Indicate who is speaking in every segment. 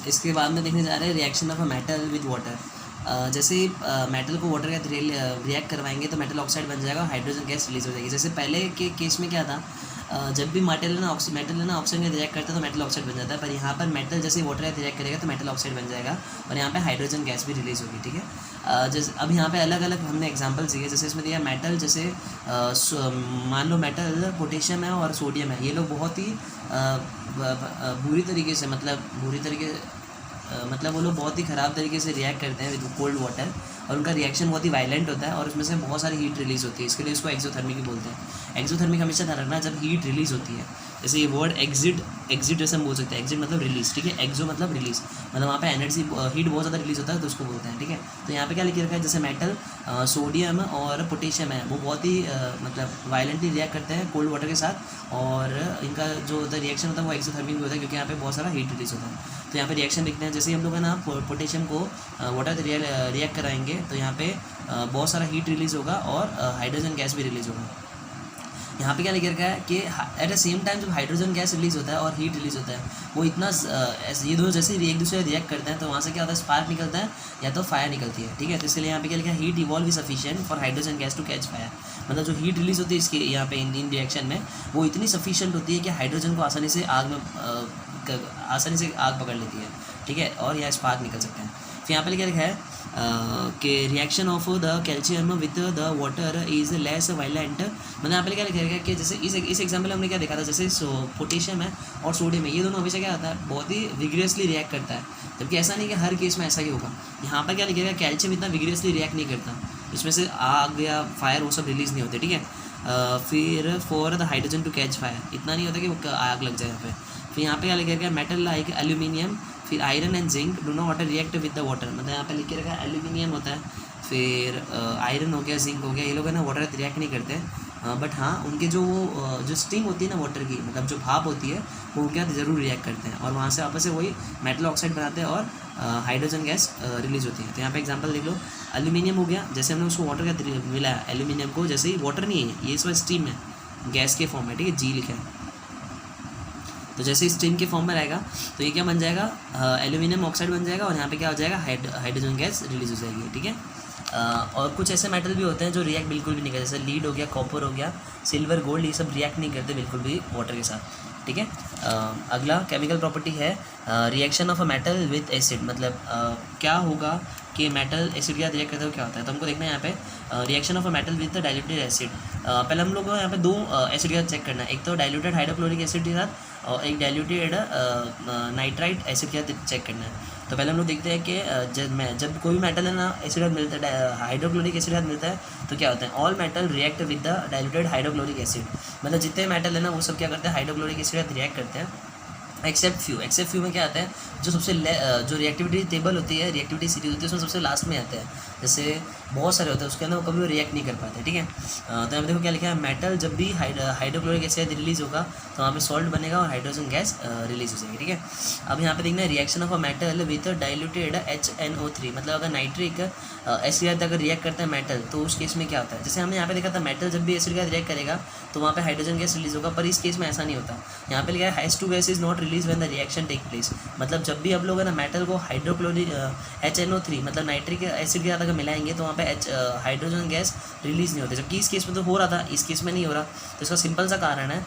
Speaker 1: इसके बाद में देखने जा रहे हैं reaction of a metal with water. जैसे ही मेटल को वाटर का रिएक्ट करवाएंगे तो मेटल ऑक्साइड बन जाएगा और हाइड्रोजन गैस रिलीज हो जाएगी। जैसे पहले के केस में क्या था, जब भी मेटल है ना ऑक्सीजन का रिएक्ट करता है तो मेटल ऑक्साइड बन जाता है, पर यहाँ पर मेटल जैसे वाटर का रिएक्ट करेगा तो मेटल ऑक्साइड बन जाएगा और यहाँ पे हाइड्रोजन गैस भी रिलीज होगी। ठीक है, जैसे अब यहाँ पे अलग अलग हमने एग्जांपल्स दिए। जैसे इसमें दिया मेटल, जैसे मान लो मेटल पोटेशियम है और सोडियम है, ये लोग बहुत ही बुरी तरीके से मतलब वो लोग बहुत ही ख़राब तरीके से रिएक्ट करते हैं विद कोल्ड वाटर और उनका रिएक्शन बहुत ही वायलेंट होता है और उसमें से बहुत सारी हीट रिलीज़ होती है। इसके लिए इसको एक्सोथर्मिक बोलते हैं। एक्सोथर्मिक हमेशा ध्यान रखना जब हीट रिलीज़ होती है। जैसे ये वर्ड एग्जिट जैसे हम बोल सकते हैं, एग्जिट मतलब रिलीज, ठीक है, एक्सो मतलब रिलीज, मतलब वहाँ पे एनर्जी हीट बहुत ज़्यादा रिलीज होता है तो उसको बोलते हैं। ठीक है, तो यहाँ पे क्या लिख रखा है, जैसे मेटल सोडियम और पोटेशियम है वो बहुत ही मतलब वायलेंटली रिएक्ट करते हैं कोल्ड वाटर के साथ और इनका जो होता है रिएक्शन होता है वो एक्सोथर्मिक भी होता है क्योंकि यहाँ पे बहुत सारा हीट रिलीज होता है। तो यहाँ पे रिएक्शन लिखते हैं, जैसे ही हम लोग है ना पोटेशियम को वाटर रिएक्ट कराएंगे तो यहाँ पे बहुत सारा हीट रिलीज़ होगा और हाइड्रोजन गैस भी रिलीज़ होगा। यहाँ पे क्या लिख रखा है कि एट द सेम टाइम जब हाइड्रोजन गैस रिलीज होता है और हीट रिलीज होता है वो इतना ये दोनों जैसे एक दूसरे से रिएक्ट करते हैं तो वहाँ से क्या होता है, स्पार्क निकलता है या तो फायर निकलती है। ठीक है, तो इसलिए यहाँ पे क्या लिखा है, heat evolve is sufficient for hydrogen gas to catch fire. मतलब जो हीट रिलीज होती है इसके यहाँ पे इन रिएक्शन में वो इतनी सफिशिएंट होती है कि हाइड्रोजन को आसानी से आग पकड़ लेती है। ठीक है, और यह स्पार्क निकल सकते हैं। फिर यहाँ पे क्या लिखा है कि reaction of the calcium with the water is less violent. मतलब यहाँ पे क्या लिखा है कि जैसे इस एग्जाम्पल में हमने क्या देखा था, जैसे पोटेशियम है और सोडियम है, ये दोनों हमेशा क्या होता है, बहुत ही विग्रियसली रिएक्ट करता है, जबकि ऐसा नहीं कि हर केस में ऐसा ही होगा। यहाँ पर क्या लिखेगा, कैल्शियम इतना विग्रियसली रिएक्ट नहीं करता, इसमें से आग या फायर वो सब रिलीज़ नहीं होते। ठीक है, फिर for the hydrogen to catch fire इतना नहीं होता कि वो आग लग जाए यहाँ पे। फिर यहाँ पे क्या लिखेगा, मेटल लाइक एल्यूमिनियम, फिर iron and zinc do not react with the water. मतलब यहाँ पे लिख के रखा है एल्यूमिनियम होता है, फिर आयरन हो गया, जिंक हो गया, ये लोग है ना वाटर रिएक्ट नहीं करते, बट हाँ उनके जो स्टीम होती है ना वाटर की, मतलब जो भाप होती है वो क्या ज़रूर रिएक्ट करते हैं और वहाँ से वापस से वही मेटल ऑक्साइड बनाते हैं और हाइड्रोजन गैस रिलीज होती है। तो यहाँ पे एग्जांपल देख लो, एल्यूमिनियम हो गया, जैसे हमने उसको वाटर का मिला है एल्यूमिनियम को, जैसे ही वाटर नहीं है ये इस बार स्टीम है, गैस के फॉर्म में। ठीक है, जी लिखा है, तो जैसे स्टीम के फॉर्म में रहेगा तो ये क्या बन जाएगा, एल्यूमिनियम ऑक्साइड बन जाएगा और यहाँ पे क्या हो जाएगा, हाइड्रोजन गैस रिलीज हो जाएगी। ठीक है, और कुछ ऐसे मेटल भी होते हैं जो रिएक्ट बिल्कुल भी नहीं करते, जैसे लीड हो गया, कॉपर हो गया, सिल्वर, गोल्ड, ये सब रिएक्ट नहीं करते बिल्कुल भी वाटर के साथ। ठीक है, अगला केमिकल प्रॉपर्टी है reaction of a metal with acid. मतलब क्या होगा कि मेटल एसिड के साथ रिएक्ट करते हो क्या होता है, तो हमको देखना है यहाँ पे reaction of a metal with diluted acid. पहले हम लोग को यहाँ पे दो एसिड के साथ चेक करना है, एक तो डाइल्यूटेड हाइड्रोक्लोरिक एसिड के साथ और एक डाइल्यूटेड नाइट्राइट एसिड के साथ चेक करना है। तो पहले हम लोग देखते हैं कि जब कोई भी मेटल है ना एसिड के साथ मिलता है, हाइड्रोक्लोरिक एसिड के साथ मिलता है तो क्या होता है, all metal react with the diluted hydrochloric acid. मतलब जितने मेटल है ना वो सब क्या करते हैं, हाइड्रोक्लोरिक एसिड के साथ रिएक्ट करते हैं, एक्सेप्ट फ्यू में क्या आता है, जो सबसे जो रिएक्टिविटी टेबल होती है, रिएक्टिविटी सीरीज होती है, उसमें सबसे लास्ट में आते हैं, जैसे बहुत सारे होते हैं उसके अंदर वो कभी रिएक्ट नहीं कर पाते। ठीक है, तो यहाँ पे देखो क्या लिखा है, मेटल जब भी हाइड्रोक्लोरिक एसिड रिलीज होगा तो वहाँ पे सॉल्ट बनेगा और हाइड्रोजन गैस रिलीज हो जाएगी। ठीक है, अब यहाँ पे देखना है reaction of a metal with diluted HNO3। मतलब अगर नाइट्रिक एसिड अगर रिएक्ट करता है मेटल तो उस केस में क्या होता है, जैसे हमने यहाँ पे देखा था मेटल जब भी एसिड का रिएक्ट करेगा तो वहाँ पे हाइड्रोजन गैस रिलीज होगा, पर इस केस में ऐसा नहीं होता। यहाँ पे लिखा है H2 gas is not release when the reaction take place. मतलब जब भी आप लोग है ना मेटल को हाइड्रोक्लोरिक HNO3 मतलब नाइट्रिक एसिड के साथ अगर मिलाएंगे तो वहाँ पे हाइड्रोजन गैस रिलीज नहीं होती, जबकि इस केस में तो हो रहा था, इस केस में नहीं हो रहा। तो इसका सिंपल सा कारण है,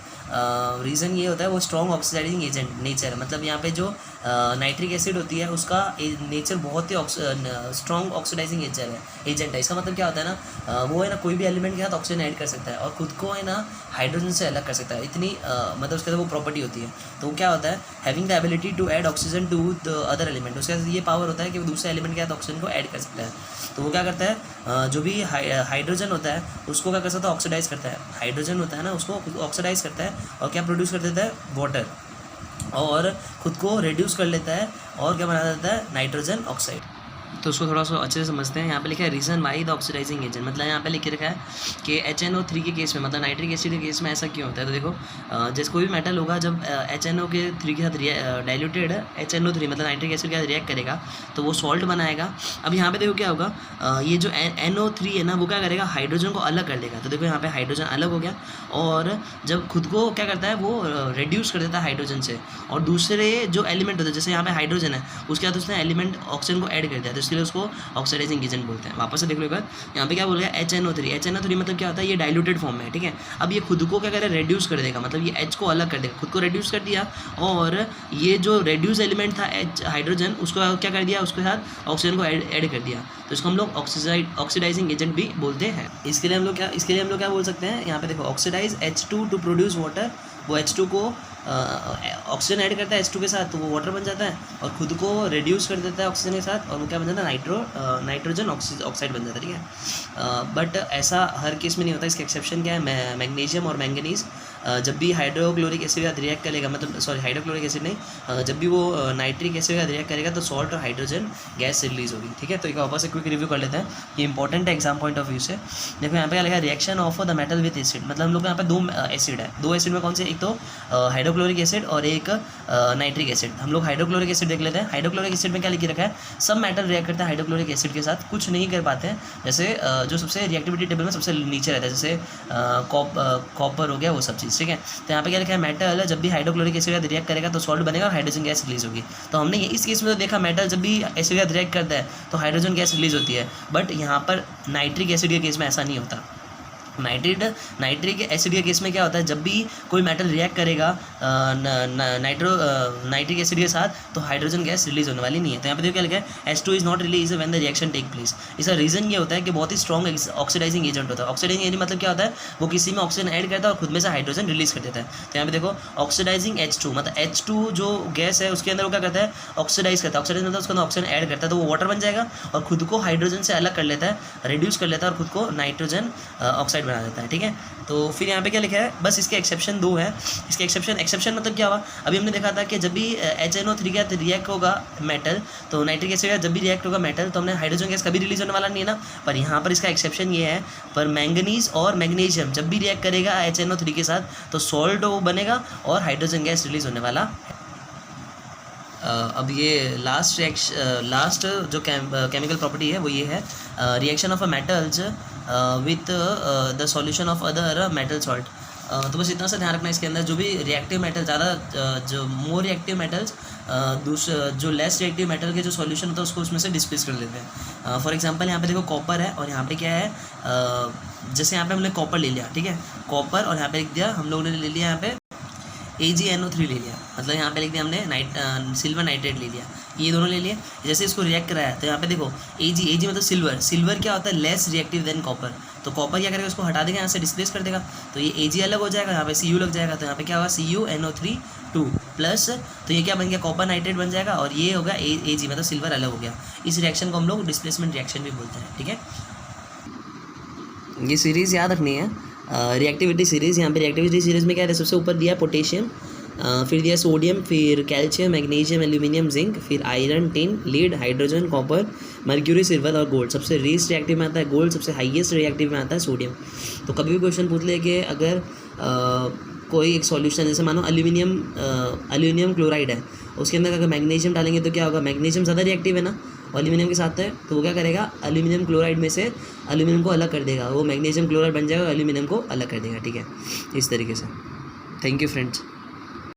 Speaker 1: रीज़न ये होता है वो स्ट्रॉन्ग ऑक्सीडाइजिंग एजेंट नेचर। मतलब यहाँ पे जो नाइट्रिक एसिड होती है उसका नेचर बहुत ही स्ट्रॉन्ग ऑक्सीडाइजिंग एजेंट है। इसका मतलब क्या होता है ना, वो है ना कोई भी एलिमेंट के साथ ऑक्सीजन ऐड कर सकता है और खुद को है ना हाइड्रोजन से अलग कर सकता है, इतनी मतलब उसके अंदर वो प्रॉपर्टी होती है। तो वो क्या होता है, having the ability to add oxygen to the other element. उसके अंदर ये पावर होता है कि वो दूसरे एलिमेंट के साथ ऑक्सीजन को ऐड कर सकता है। तो वो क्या करता है, जो भी हाइड्रोजन होता है उसको क्या कर सकता है, ऑक्सीडाइज करता है। हाइड्रोजन होता है ना उसको ऑक्सीडाइज करता है और क्या प्रोड्यूस कर देता है, वाटर, और खुद को रिड्यूस कर लेता है और क्या बना देता है, नाइट्रोजन ऑक्साइड। तो उसको थोड़ा सा अच्छे से समझते हैं। यहाँ पे लिखा है reason why the oxidizing agent, मतलब यहाँ पे लिख रखा है कि HNO3 के केस में, मतलब नाइट्रिक एसिड के केस में ऐसा क्यों होता है। तो देखो जैसे कोई भी मेटल होगा जब HNO3 के साथ डाइल्यूटेड HNO3 मतलब नाइट्रिक एसिड के साथ रिएक्ट करेगा तो वो सॉल्ट बनाएगा। अब यहाँ पे देखो क्या होगा, ये जो NO3 है ना वो क्या करेगा, हाइड्रोजन को अलग कर देगा। तो देखो यहाँ पे हाइड्रोजन अलग हो गया और जब खुद को क्या करता है वो रिड्यूस कर देता है हाइड्रोजन से, और दूसरे जो एलिमेंट होते हैं जैसे यहाँ पे हाइड्रोजन है उसके बाद उसने एलिमेंट ऑक्सीजन को ऐड कर दिया, तो इसलिए उसको ऑक्सीडाइजिंग एजेंट बोलते हैं। वापस से देख लो एक बार, यहाँ पे क्या बोल रहा है HNO3 मतलब क्या होता है, ये डाइल्यूटेड फॉर्म में है, ठीक है। अब ये खुद को क्या करे, रेड्यूस कर देगा, मतलब ये H को अलग कर देगा, खुद को रेड्यूस कर दिया, और ये जो रेड्यूस एलिमेंट था H हाइड्रोजन उसको क्या कर दिया, उसके साथ ऑक्सीजन को ऐड कर दिया, तो इसको हम लोग ऑक्सीडाइजिंग एजेंट भी बोलते हैं। इसके लिए हम लोग क्या बोल सकते हैं, यहाँ पे देखो oxidise H2 to produce water, वो H2 को ऑक्सीजन ऐड करता है H2 के साथ तो वो वाटर बन जाता है, और खुद को रिड्यूस कर देता है ऑक्सीजन के साथ और वो क्या बन जाता है, नाइट्रोजन ऑक्साइड बन जाता है, ठीक है। बट ऐसा हर केस में नहीं होता, इसका एक्सेप्शन क्या है, मैग्नीशियम और मैंगनीज जब भी हाइड्रोक्लोरिक एसिड के साथ रिएक्ट करेगा, मतलब सॉरी हाइड्रोक्लोरिक एसिड नहीं, जब भी वो नाइट्रिक एसिड के साथ रिएक्ट करेगा तो सॉल्ट और हाइड्रोजन गैस रिलीज होगी, ठीक है। तो एक वापस से क्विक रिव्यू कर लेते हैं, ये इंपॉर्टेंट है एग्जाम पॉइंट ऑफ व्यू से। देखो यहाँ पे क्या लिखा है, reaction of the metal with acid, मतलब हम लोग यहाँ पे दो एसिड है, दो एसिड में कौन से, एक तो हाइड्रोक्लोरिक एसिड और एक नाइट्रिक एसिड। हम लोग हाइड्रोक्लोरिक एसिड देख लेते हैं। हाइड्रोक्लोरिक एसिड में क्या लिख रखा है, सब मेटल रिएक्ट करता है हाइड्रोक्लोरिक एसिड के साथ, कुछ नहीं कर पाते हैं, जैसे जो सबसे रिएक्टिविटी टेबल में सबसे नीचे रहता है, जैसे कॉपर हो गया वो सब चीज़, ठीक है। तो यहाँ पे क्या लिखा है, मेटल जब भी हाइड्रोक्लोरिक एसिड के साथ रिएक्ट करेगा तो सॉल्ट बनेगा और हाइड्रोजन गैस रिलीज होगी। तो हमने इस केस में तो देखा मेटल जब भी एसिड के साथ रिएक्ट करता है तो हाइड्रोजन गैस रिलीज होती है, बट यहाँ पर नाइट्रिक एसिड के केस में ऐसा नहीं होता। नाइट्रिक एसिड के केस में क्या होता है, जब भी कोई मेटल रिएक्ट करेगा नाइट्रिक एसिड के साथ तो हाइड्रोजन गैस रिलीज होने वाली नहीं है। तो यहाँ पे देखो क्या लिखा है, H2 is not release when the reaction take place. इसका रीजन ये होता है कि बहुत ही स्ट्रॉन्ग ऑक्सीडाइजिंग एजेंट होता है। ऑक्सीडाइजिंग एजेंट मतलब क्या होता है, वो किसी में ऑक्सीजन ऐड करता है और खुद में से हाइड्रोजन रिलीज कर देता है। तो यहाँ पे देखो ऑक्सीडाइजिंग H2 मतलब H2 जो गैस है उसके अंदर वो क्या करता है, ऑक्सीडाइज करता है। ऑक्सीडाइज मतलब उसके अंदर ऑक्सीजन ऐड करता है तो वो वाटर बन जाएगा और खुद को हाइड्रोजन से अलग कर लेता है, रिड्यूस कर लेता है और खुद को नाइट्रोजन ऑक्साइड बना देता है, ठीक है। तो फिर यहाँ पे क्या लिखा है, बस इसके एक्सेप्शन दो है। इसके एक्सेप्शन मतलब क्या हुआ, अभी हमने देखा था कि जब भी HNO3 का रिएक्ट होगा मेटल तो नाइट्रिक एसिड का जब भी रिएक्ट होगा मेटल तो हमने हाइड्रोजन गैस कभी रिलीज होने वाला नहीं है ना। पर यहाँ पर इसका एक्सेप्शन ये है, पर मैंगनीज और मैग्नीशियम जब भी रिएक्ट करेगा HNO3 के साथ तो सॉल्ट वो बनेगा और हाइड्रोजन गैस रिलीज होने वाला है। अब ये लास्ट जो केमिकल प्रॉपर्टी है वो ये है, reaction of a metals with the solution of other metal salt. तो बस इतना सा ध्यान रखना इसके अंदर, जो भी रिएक्टिव मेटल ज़्यादा जो मोर रिएक्टिव मेटल्स जो लेस रिएक्टिव मेटल के जो सॉल्यूशन होता है उसको उसमें से डिस्प्लेस कर लेते हैं। फॉर एग्जांपल यहाँ पे देखो कॉपर है और यहाँ पे क्या है, जैसे यहाँ पे हमने कॉपर ले लिया, ठीक है, कॉपर, और यहाँ पे लिख दिया हम लोगों ने ले लिया यहाँ पे AgNO3 ले लिया, मतलब यहाँ पे लिख दिया हमने सिल्वर नाइट्रेट ले लिया, ये दोनों ले लिए। जैसे इसको रिएक्ट कराया तो यहाँ पे देखो Ag मतलब सिल्वर क्या होता है, लेस रिएक्टिव देन कॉपर। तो कॉपर क्या करेगा, उसको हटा देगा, यहाँ से डिस्प्लेस कर देगा, तो ये Ag अलग हो जाएगा, यहाँ पे Cu लग जाएगा, तो यहाँ पे क्या होगा CuNO3 2 प्लस, तो ये क्या बन गया, कॉपर नाइट्रेट बन जाएगा, और ये होगा Ag मतलब सिल्वर अलग हो गया। इस रिएक्शन को हम लोग डिस्प्लेसमेंट रिएक्शन भी बोलते हैं, ठीक है। ये सीरीज़ याद रखनी है, रिएक्टिविटी सीरीज़। यहाँ पे रिएक्टिविटी सीरीज़ में क्या है, सबसे ऊपर दिया पोटेशियम, फिर दिया सोडियम, फिर कैल्शियम, मैग्नीशियम, एल्यूमिनियम, जिंक, फिर iron, tin, lead, hydrogen, copper, mercury, silver और गोल्ड। सबसे लीस्ट रिएक्टिव में आता है गोल्ड, सबसे हाईएस्ट रिएक्टिव में आता है सोडियम। तो कभी भी क्वेश्चन पूछ ले कि अगर कोई एक सॉल्यूशन, जैसे मानो एल्यूमिनियम क्लोराइड है, उसके अंदर अगर मैग्नीशियम डालेंगे तो क्या होगा, मैग्नीशियम ज़्यादा रिएक्टिव है ना एल्यूमिनियम के साथ है, तो वो क्या करेगा, एल्यूमिनियम क्लोराइड में से एल्यूमिनियम को अलग कर देगा, वो मैग्नीशियम क्लोराइड बन जाएगा और एल्यूमिनियम को अलग कर देगा, ठीक है, इस तरीके से। Thank you friends.